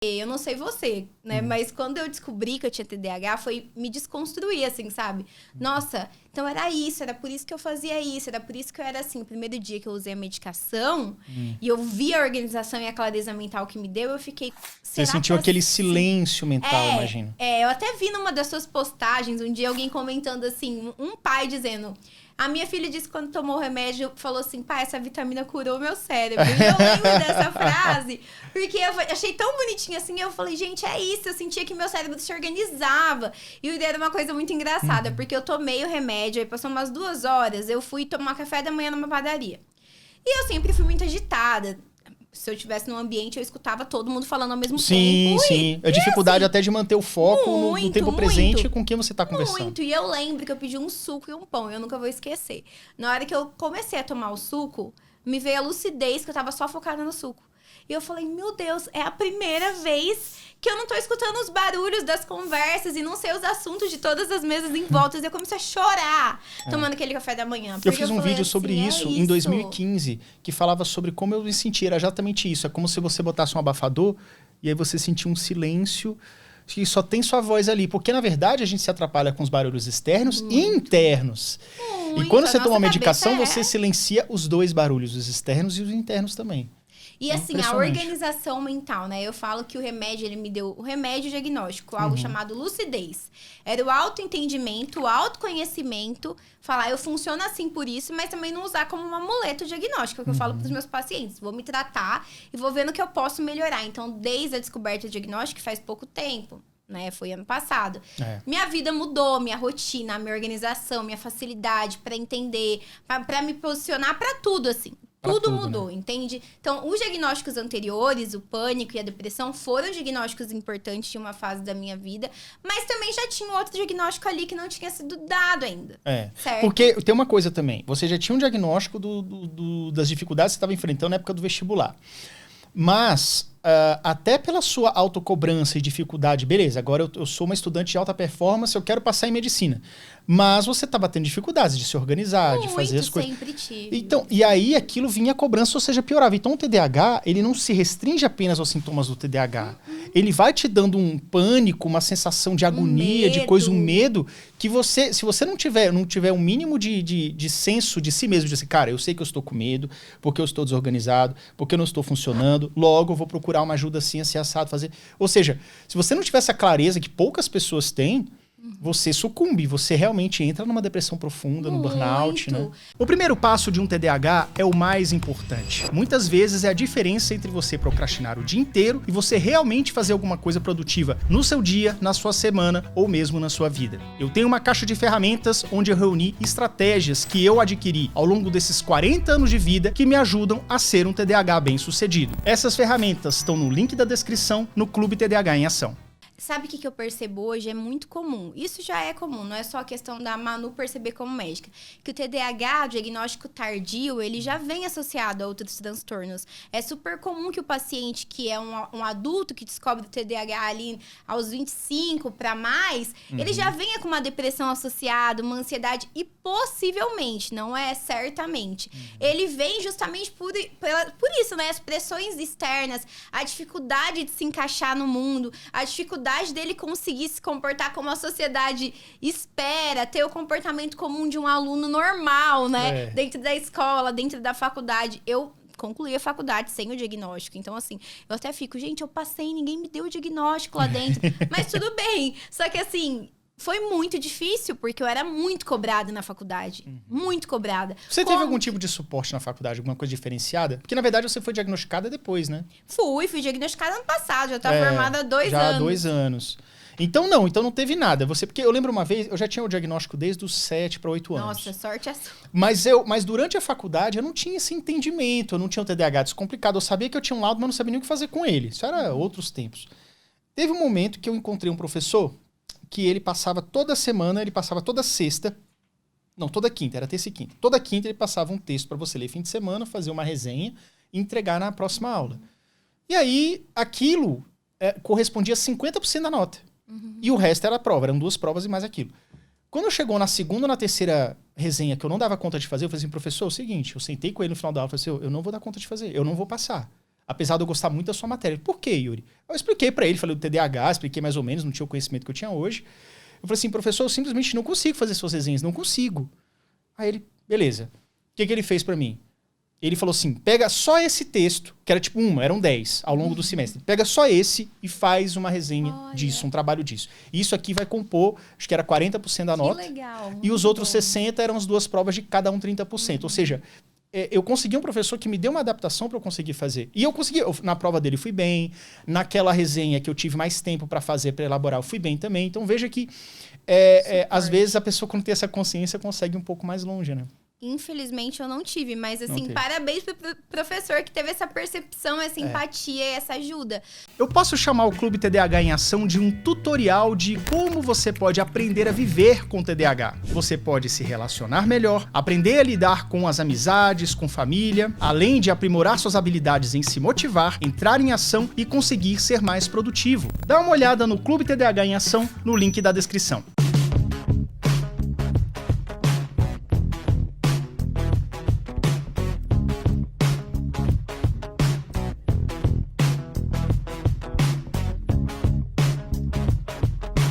Eu não sei você, né? Mas quando eu descobri que eu tinha TDAH, foi me desconstruir, assim, sabe? Nossa, então era isso, era por isso que eu fazia isso, era por isso que eu era assim. O primeiro dia que eu usei a medicação e eu vi a organização e a clareza mental que me deu, eu fiquei... Você sentiu aquele silêncio mental, imagino. Eu até vi numa das suas postagens, um dia alguém comentando assim, um pai dizendo... A minha filha disse que quando tomou o remédio, falou assim, pai, essa vitamina curou meu cérebro. E eu lembro dessa frase, porque eu achei tão bonitinho assim, eu falei, gente, é isso, eu sentia que meu cérebro se organizava. E era uma coisa muito engraçada, porque eu tomei o remédio, aí passou umas 2 horas, eu fui tomar café da manhã numa padaria. E eu sempre fui muito agitada. Se eu estivesse num ambiente, eu escutava todo mundo falando ao mesmo tempo. Sim. A dificuldade até de manter o foco no tempo presente com quem você está conversando. Muito. E eu lembro que eu pedi um suco e um pão. Eu nunca vou esquecer. Na hora que eu comecei a tomar o suco, me veio a lucidez que eu tava só focada no suco. E eu falei, meu Deus, é a primeira vez que eu não tô escutando os barulhos das conversas e não sei os assuntos de todas as mesas em volta. E eu comecei a chorar tomando aquele café da manhã. Eu fiz um vídeo sobre isso em 2015, que falava sobre como eu me sentia. Era exatamente isso. É como se você botasse um abafador e aí você sentia um silêncio que só tem sua voz ali. Porque, na verdade, a gente se atrapalha com os barulhos externos e internos. E quando você toma uma medicação, você silencia os 2 barulhos, os externos e os internos também. E assim, a organização mental, né? Eu falo que o remédio, ele me deu o remédio diagnóstico, algo chamado lucidez. Era o autoentendimento, o autoconhecimento, falar, eu funciono assim por isso, mas também não usar como um amuleto diagnóstico, que eu falo para os meus pacientes. Vou me tratar e vou vendo que eu posso melhorar. Então, desde a descoberta do diagnóstico, faz pouco tempo. Né? Foi ano passado. Minha vida mudou, minha rotina, minha organização, minha facilidade para entender, para me posicionar para tudo, assim. Tudo mudou, né? Entende? Então, os diagnósticos anteriores, o pânico e a depressão, foram diagnósticos importantes de uma fase da minha vida, mas também já tinha outro diagnóstico ali que não tinha sido dado ainda. Certo? Porque tem uma coisa também, você já tinha um diagnóstico das dificuldades que você estava enfrentando na época do vestibular. Mas, até pela sua autocobrança e dificuldade, beleza, agora eu sou uma estudante de alta performance, eu quero passar em medicina. Mas você estava tendo dificuldades de se organizar, de fazer as coisas. Sempre tive. Então, e aí aquilo vinha a cobrança, ou seja, piorava. Então o TDAH, ele não se restringe apenas aos sintomas do TDAH. Ele vai te dando um pânico, uma sensação de agonia, de coisa, um medo, que você, se você não tiver um mínimo de senso de si mesmo, de assim, cara, eu sei que eu estou com medo, porque eu estou desorganizado, porque eu não estou funcionando, logo eu vou procurar uma ajuda assim, assim, assado, fazer. Ou seja, se você não tiver essa clareza que poucas pessoas têm, você sucumbe, você realmente entra numa depressão profunda, no burnout, né? O primeiro passo de um TDAH é o mais importante. Muitas vezes é a diferença entre você procrastinar o dia inteiro e você realmente fazer alguma coisa produtiva no seu dia, na sua semana ou mesmo na sua vida. Eu tenho uma caixa de ferramentas onde eu reuni estratégias que eu adquiri ao longo desses 40 anos de vida que me ajudam a ser um TDAH bem-sucedido. Essas ferramentas estão no link da descrição no Clube TDAH em Ação. Sabe o que eu percebo hoje? É muito comum. Isso já é comum, não é só a questão da Manu perceber como médica. Que o TDAH, o diagnóstico tardio, ele já vem associado a outros transtornos. É super comum que o paciente que é um adulto que descobre o TDAH ali aos 25 para mais, ele já venha com uma depressão associada, uma ansiedade e possivelmente, não é certamente. Ele vem justamente por isso, né? As pressões externas, a dificuldade de se encaixar no mundo, a dificuldade dele conseguir se comportar como a sociedade espera, ter o comportamento comum de um aluno normal, né? Dentro da escola, dentro da faculdade. Eu concluí a faculdade sem o diagnóstico. Então, assim, eu até fico, gente, eu passei, ninguém me deu o diagnóstico lá dentro. Mas tudo bem. Só que, assim, foi muito difícil, porque eu era muito cobrada na faculdade. Muito cobrada. Você teve algum tipo de suporte na faculdade? Alguma coisa diferenciada? Porque, na verdade, você foi diagnosticada depois, né? Fui diagnosticada ano passado. Já estava formada há 2 anos. Já há 2 anos. Então não teve nada. Porque eu lembro uma vez, eu já tinha o diagnóstico desde os 7 para 8 anos. Nossa, sorte é sua. Mas durante a faculdade eu não tinha esse entendimento, eu não tinha um TDAH descomplicado. Eu sabia que eu tinha um laudo, mas não sabia nem o que fazer com ele. Isso era outros tempos. Teve um momento que eu encontrei um professor que ele passava toda semana, ele passava toda sexta, não, toda quinta, era terça e quinta. Toda quinta ele passava um texto para você ler fim de semana, fazer uma resenha e entregar na próxima aula. E aí, aquilo correspondia a 50% da nota. E o resto era a prova, eram 2 provas e mais aquilo. Quando chegou na segunda ou na terceira resenha que eu não dava conta de fazer, eu falei assim, professor, é o seguinte, eu sentei com ele no final da aula e falei assim, eu não vou dar conta de fazer, eu não vou passar. apesar de eu gostar muito da sua matéria. Por quê, Yuri? Eu expliquei pra ele, falei do TDAH, expliquei mais ou menos, não tinha o conhecimento que eu tinha hoje. Eu falei assim, professor, eu simplesmente não consigo fazer suas resenhas, não consigo. Aí ele, beleza. O que ele fez pra mim? Ele falou assim, pega só esse texto, que era tipo eram 10 ao longo do semestre. Pega só esse e faz uma resenha disso, um trabalho disso. Isso aqui vai compor, acho que era 40% da nota. Legal, e os outros 60% eram as 2 provas de cada um 30%. Ou seja, eu consegui um professor que me deu uma adaptação para eu conseguir fazer. E eu consegui, na prova dele fui bem, naquela resenha que eu tive mais tempo para fazer, para elaborar, eu fui bem também. Então veja que, às vezes, a pessoa quando tem essa consciência consegue um pouco mais longe, né? Infelizmente eu não tive, mas assim, parabéns pro professor que teve essa percepção, essa empatia e essa ajuda. Eu posso chamar o Clube TDAH em Ação de um tutorial de como você pode aprender a viver com TDAH. Você pode se relacionar melhor, aprender a lidar com as amizades, com família, além de aprimorar suas habilidades em se motivar, entrar em ação e conseguir ser mais produtivo. Dá uma olhada no Clube TDAH em Ação no link da descrição.